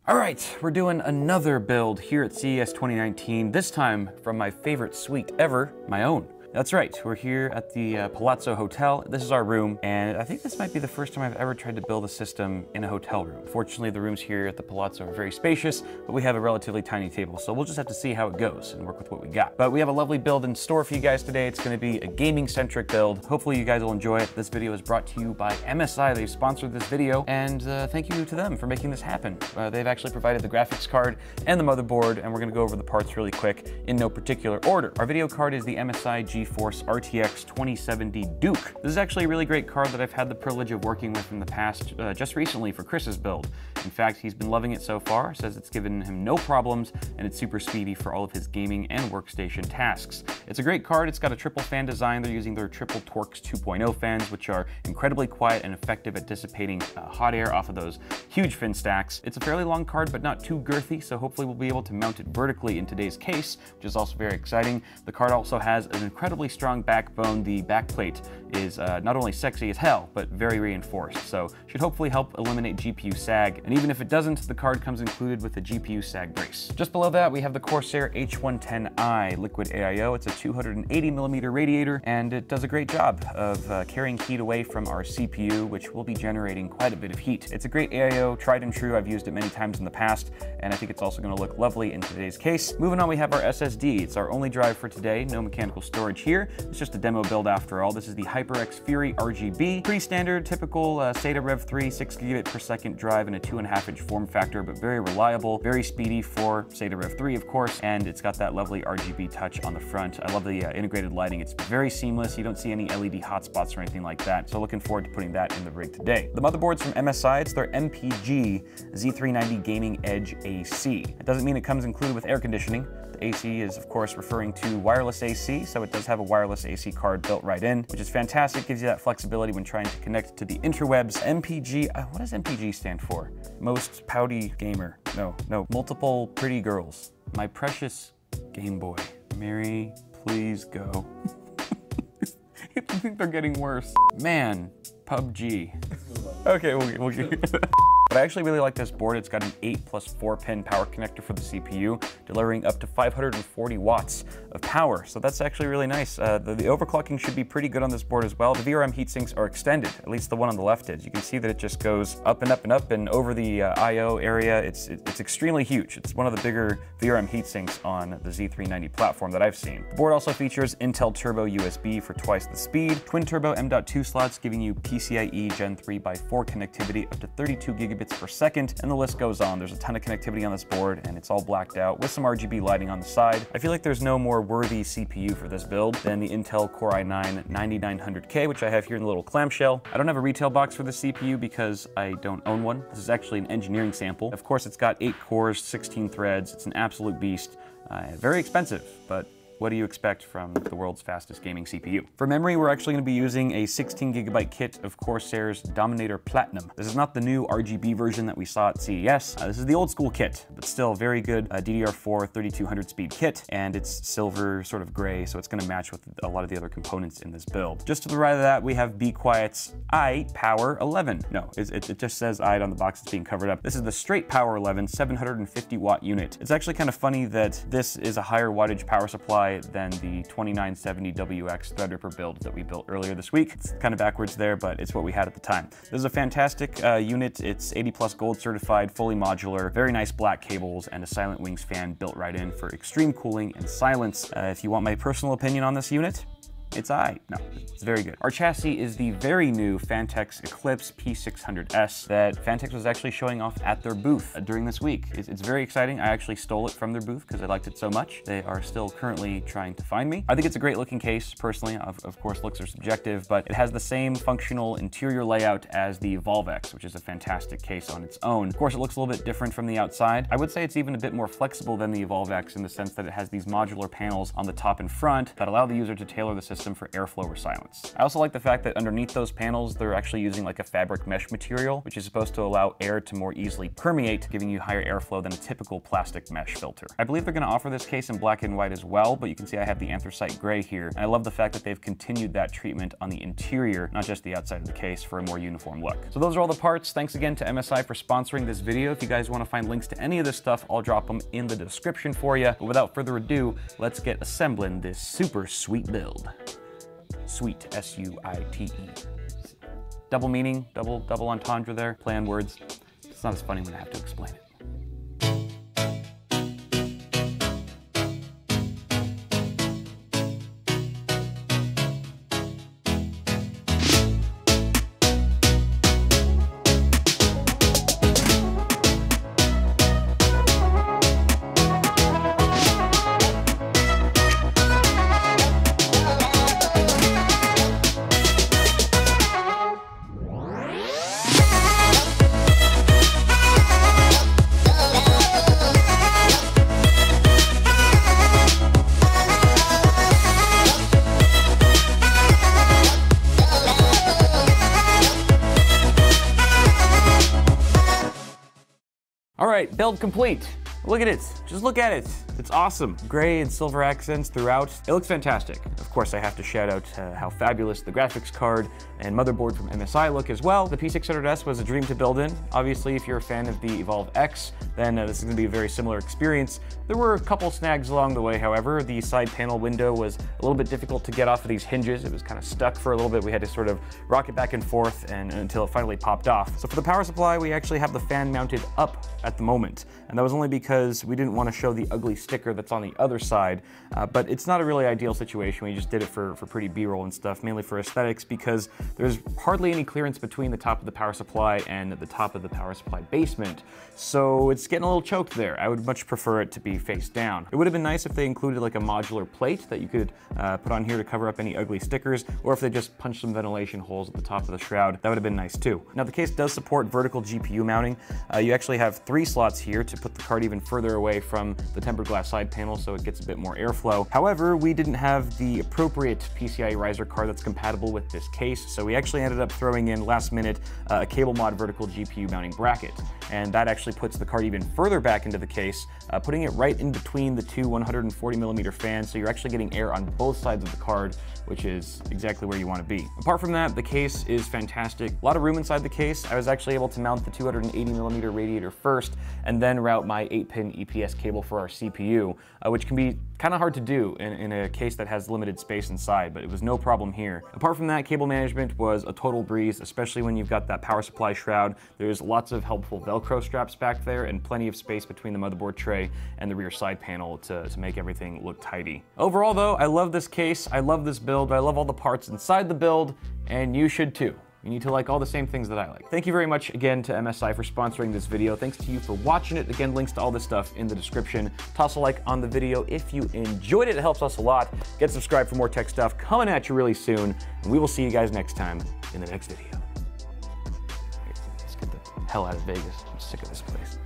All right, we're doing another build here at CES 2019, this time from my favorite suite ever, my own. That's right, we're here at the Palazzo Hotel. This is our room, and I think this might be the first time I've ever tried to build a system in a hotel room. Fortunately, the rooms here at the Palazzo are very spacious, but we have a relatively tiny table, so we'll just have to see how it goes and work with what we got. But we have a lovely build in store for you guys today. It's gonna be a gaming-centric build. Hopefully you guys will enjoy it. This video is brought to you by MSI. They've sponsored this video, and thank you to them for making this happen. They've actually provided the graphics card and the motherboard, and we're gonna go over the parts really quick in no particular order. Our video card is the MSI GeForce RTX 2070 Duke. This is actually a really great card that I've had the privilege of working with in the past, just recently for Chris's build. In fact, he's been loving it so far, says it's given him no problems, and it's super speedy for all of his gaming and workstation tasks. It's a great card. It's got a triple fan design. They're using their triple Torx 2.0 fans, which are incredibly quiet and effective at dissipating hot air off of those huge fin stacks. It's a fairly long card, but not too girthy, so hopefully we'll be able to mount it vertically in today's case, which is also very exciting. The card also has an incredibly strong backbone. The backplate is not only sexy as hell, but very reinforced, so should hopefully help eliminate GPU sag, and even if it doesn't, the card comes included with a GPU sag brace. Just below that, we have the Corsair H110i Liquid AIO. It's a 280mm radiator, and it does a great job of carrying heat away from our CPU, which will be generating quite a bit of heat. It's a great AIO, tried and true. I've used it many times in the past, and I think it's also going to look lovely in today's case. Moving on, we have our SSD. It's our only drive for today. No mechanical storage here. It's just a demo build after all. This is the HyperX Fury RGB. Pretty standard, typical SATA Rev 3, 6 gigabit per second drive in a 2.5-inch form factor, but very reliable, very speedy for SATA Rev 3, of course, and it's got that lovely RGB touch on the front. I love the integrated lighting. It's very seamless. You don't see any LED hotspots or anything like that, so looking forward to putting that in the rig today. The motherboard's from MSI. It's their MPG Z390 Gaming Edge AC. It doesn't mean it comes included with air conditioning. The AC is, of course, referring to wireless AC, so it does have a wireless AC card built right in, which is fantastic. Gives you that flexibility when trying to connect to the interwebs. MPG, what does MPG stand for? Most pouty gamer. No, multiple pretty girls. My precious Game Boy. Mary, please go. I think they're getting worse. Man, PUBG. Okay, we'll get But I actually really like this board. It's got an 8+4-pin power connector for the CPU, delivering up to 540 watts of power. So that's actually really nice. The overclocking should be pretty good on this board as well. The VRM heatsinks are extended, at least the one on the left is. You can see that it just goes up and up and up and over the I/O area. It's extremely huge. It's one of the bigger VRM heatsinks on the Z390 platform that I've seen. The board also features Intel Turbo USB for twice the speed, twin turbo M.2 slots giving you PCIe Gen 3x4 connectivity up to 32 gigabits per second, and the list goes on. There's a ton of connectivity on this board, and it's all blacked out with some RGB lighting on the side. I feel like there's no more worthy CPU for this build than the Intel Core i9 9900K, which I have here in the little clamshell. I don't have a retail box for the CPU because I don't own one. This is actually an engineering sample. Of course, it's got 8 cores, 16 threads. It's an absolute beast. Very expensive, but what do you expect from the world's fastest gaming CPU? For memory, we're actually going to be using a 16 gigabyte kit of Corsair's Dominator Platinum. This is not the new RGB version that we saw at CES. This is the old school kit, but still very good DDR4 3200 speed kit, and it's silver, sort of gray, so it's going to match with a lot of the other components in this build. Just to the right of that, we have Be Quiet's iPower 11. No, it just says I on the box that's being covered up. This is the straight Power 11 750 watt unit. It's actually kind of funny that this is a higher wattage power supply than the 2970WX Threadripper build that we built earlier this week. It's kind of backwards there, but it's what we had at the time. This is a fantastic unit. It's 80+ gold certified, fully modular, very nice black cables, and a Silent Wings fan built right in for extreme cooling and silence. If you want my personal opinion on this unit, it's it's very good. Our chassis is the very new Fantex Eclipse P600S that Fantex was actually showing off at their booth during this week. It's very exciting. I actually stole it from their booth because I liked it so much. They are still currently trying to find me. I think it's a great looking case, personally. Of course, looks are subjective, but it has the same functional interior layout as the EvolveX, which is a fantastic case on its own. Of course, it looks a little bit different from the outside. I would say it's even a bit more flexible than the EvolveX in the sense that it has these modular panels on the top and front that allow the user to tailor the system awesome for airflow or silence. I also like the fact that underneath those panels, they're actually using like a fabric mesh material, which is supposed to allow air to more easily permeate, giving you higher airflow than a typical plastic mesh filter. I believe they're going to offer this case in black and white as well, but you can see I have the anthracite gray here. And I love the fact that they've continued that treatment on the interior, not just the outside of the case, for a more uniform look. So those are all the parts. Thanks again to MSI for sponsoring this video. If you guys want to find links to any of this stuff, I'll drop them in the description for you. But without further ado, let's get assembling this super sweet build. Sweet, S-U-I-T-E. Double meaning, double entendre there, play on words. It's not as funny when I have to explain it. All right, build complete. Look at it, just look at it. It's awesome. Gray and silver accents throughout. It looks fantastic. Of course, I have to shout out how fabulous the graphics card and motherboard from MSI look as well. The P600S was a dream to build in. Obviously, if you're a fan of the Evolve X, then this is gonna be a very similar experience. There were a couple snags along the way, however. The side panel window was a little bit difficult to get off of these hinges. It was kind of stuck for a little bit. We had to sort of rock it back and forth until it finally popped off. So for the power supply, we actually have the fan mounted up at the moment. And that was only because we didn't want to show the ugly sticker that's on the other side, but it's not a really ideal situation. We just did it for pretty B-roll and stuff, mainly for aesthetics, because there's hardly any clearance between the top of the power supply and the top of the power supply basement, so it's getting a little choked there. I would much prefer it to be face down. It would have been nice if they included like a modular plate that you could put on here to cover up any ugly stickers, or if they just punched some ventilation holes at the top of the shroud. That would have been nice too. Now the case does support vertical GPU mounting. You actually have 3 slots here to put the card even further away from the tempered glass side panel so it gets a bit more airflow. However, we didn't have the appropriate PCIe riser card that's compatible with this case, so we actually ended up throwing in last minute a cable mod vertical GPU mounting bracket. And that actually puts the card even further back into the case, putting it right in between the 2 140mm fans, so you're actually getting air on both sides of the card, which is exactly where you want to be. Apart from that, the case is fantastic. A lot of room inside the case. I was actually able to mount the 280mm radiator first, and then route my 8-pin EPS cable for our CPU, which can be kind of hard to do in a case that has limited space inside, but it was no problem here. Apart from that, cable management was a total breeze, especially when you've got that power supply shroud. There's lots of helpful Velcro straps back there and plenty of space between the motherboard tray and the rear side panel to make everything look tidy. Overall though, I love this case, I love this build, I love all the parts inside the build, and you should too. You need to like all the same things that I like. Thank you very much again to MSI for sponsoring this video. Thanks to you for watching it. Again, links to all this stuff in the description. Toss a like on the video if you enjoyed it. It helps us a lot. Get subscribed for more tech stuff coming at you really soon. And we will see you guys next time in the next video. Let's get the hell out of Vegas. I'm sick of this place.